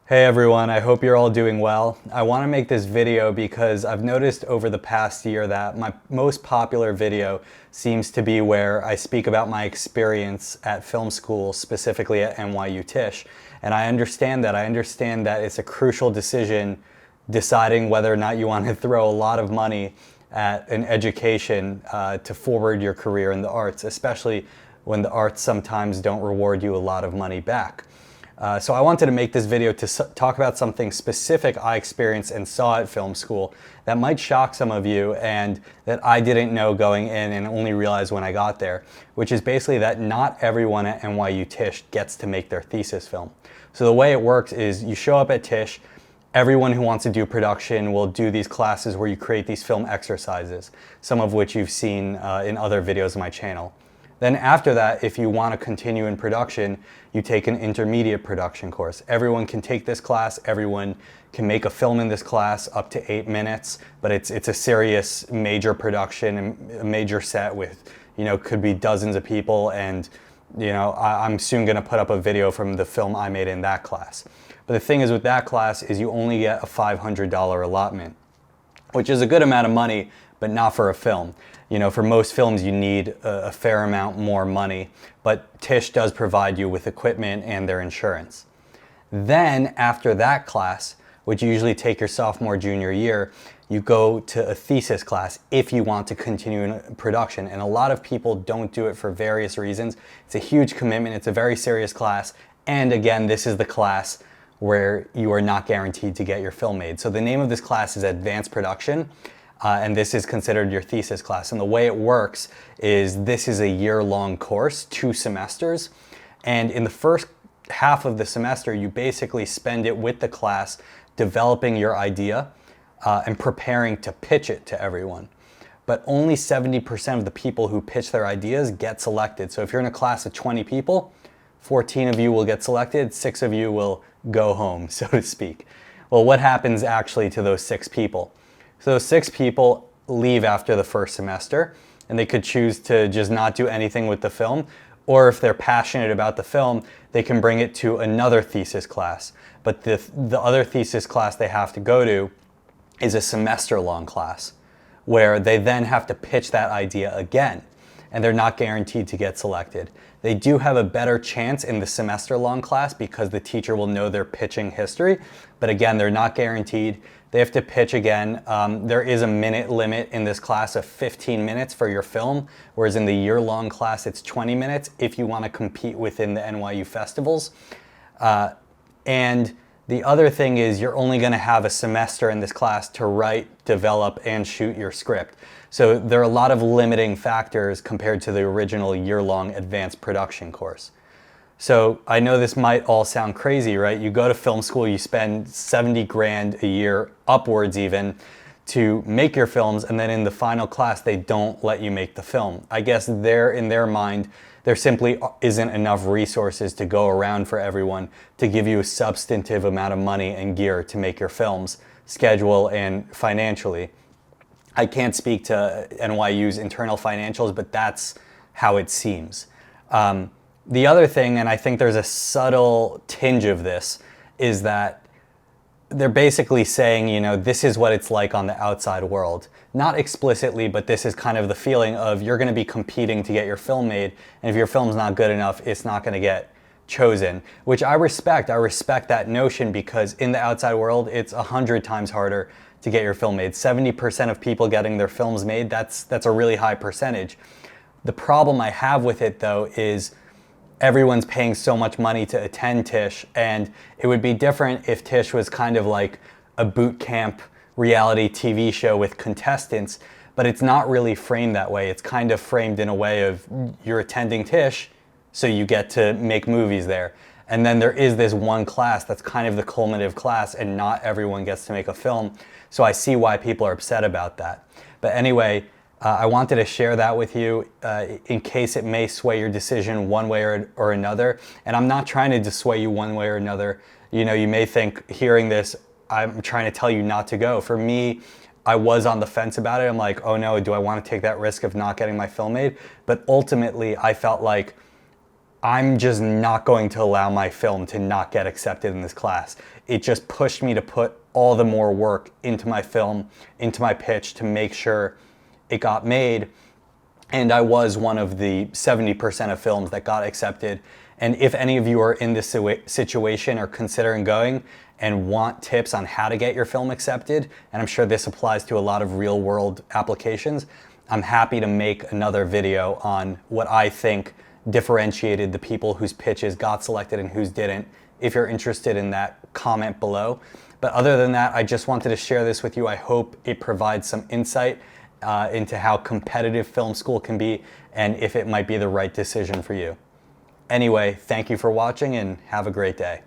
Hey everyone, I hope you're all doing well. I want to make this video because I've noticed over the past year that my most popular video seems to be where I speak about my experience at film school, specifically at NYU Tisch. And I understand that it's a crucial decision deciding whether or not you want to throw a lot of money at an education to forward your career in the arts, especially when the arts sometimes don't reward you a lot of money back. So I wanted to make this video to talk about something specific I experienced and saw at film school that might shock some of you and that I didn't know going in and only realized when I got there, which is basically that not everyone at NYU Tisch gets to make their thesis film. So the way it works is you show up at Tisch, everyone who wants to do production will do these classes where you create these film exercises, some of which you've seen in other videos on my channel. Then after that, if you want to continue in production, you take an intermediate production course. Everyone can take this class, everyone can make a film in this class up to 8 minutes, but it's a serious major production, a major set with, could be dozens of people, and I'm soon going to put up a video from the film I made in that class. But the thing is with that class is you only get a $500 allotment, which is a good amount of money, but not for a film. For most films you need a fair amount more money, but Tisch does provide you with equipment and their insurance. Then after that class, which you usually take your sophomore, junior year, you go to a thesis class if you want to continue in production. And a lot of people don't do it for various reasons. It's a huge commitment, it's a very serious class, and again, this is the class where you are not guaranteed to get your film made. So the name of this class is Advanced Production. And this is considered your thesis class. And the way it works is this is a year-long course, 2 semesters. And in the first half of the semester, you basically spend it with the class developing your idea and preparing to pitch it to everyone. But only 70% of the people who pitch their ideas get selected. So if you're in a class of 20 people, 14 of you will get selected, 6 of you will go home, so to speak. Well, what happens actually to those 6 people? So those 6 people leave after the first semester, and they could choose to just not do anything with the film, or if they're passionate about the film, they can bring it to another thesis class. But the other thesis class they have to go to is a semester-long class, where they then have to pitch that idea again, and they're not guaranteed to get selected. They do have a better chance in the semester-long class because the teacher will know their pitching history, but again, they're not guaranteed. They have to pitch again. There is a minute limit in this class of 15 minutes for your film, whereas in the year-long class it's 20 minutes if you want to compete within the NYU festivals. And the other thing is you're only going to have a semester in this class to write, develop, and shoot your script. So there are a lot of limiting factors compared to the original year-long advanced production course. So I know this might all sound crazy, right? You go to film school, you spend 70 grand a year, upwards even, to make your films, and then in the final class, they don't let you make the film. I guess in their mind, there simply isn't enough resources to go around for everyone to give you a substantive amount of money and gear to make your films, schedule and financially. I can't speak to NYU's internal financials, but that's how it seems. The other thing, and I think there's a subtle tinge of this, is that they're basically saying, this is what it's like on the outside world. Not explicitly, but this is kind of the feeling of you're going to be competing to get your film made, and if your film's not good enough, it's not going to get chosen, which I respect. I respect that notion because in the outside world, it's 100 times harder to get your film made. 70% of people getting their films made, that's a really high percentage. The problem I have with it, though, is everyone's paying so much money to attend Tisch, and it would be different if Tisch was kind of like a boot camp reality TV show with contestants, but it's not really framed that way. It's kind of framed in a way of you're attending Tisch, so you get to make movies there. And then there is this one class that's kind of the culminative class, and not everyone gets to make a film. So I see why people are upset about that. But anyway, I wanted to share that with you in case it may sway your decision one way or another. And I'm not trying to dissuade you one way or another. You may think hearing this, I'm trying to tell you not to go. For me, I was on the fence about it. I'm like, oh no, do I want to take that risk of not getting my film made? But ultimately, I felt like I'm just not going to allow my film to not get accepted in this class. it just pushed me to put all the more work into my film, into my pitch, to make sure it got made. And I was one of the 70% of films that got accepted. And if any of you are in this situation or considering going and want tips on how to get your film accepted, and I'm sure this applies to a lot of real world applications, I'm happy to make another video on what I think differentiated the people whose pitches got selected and whose didn't. If you're interested in that, comment below. But other than that, I just wanted to share this with you. I hope it provides some insight into how competitive film school can be and if it might be the right decision for you. Anyway, thank you for watching and have a great day.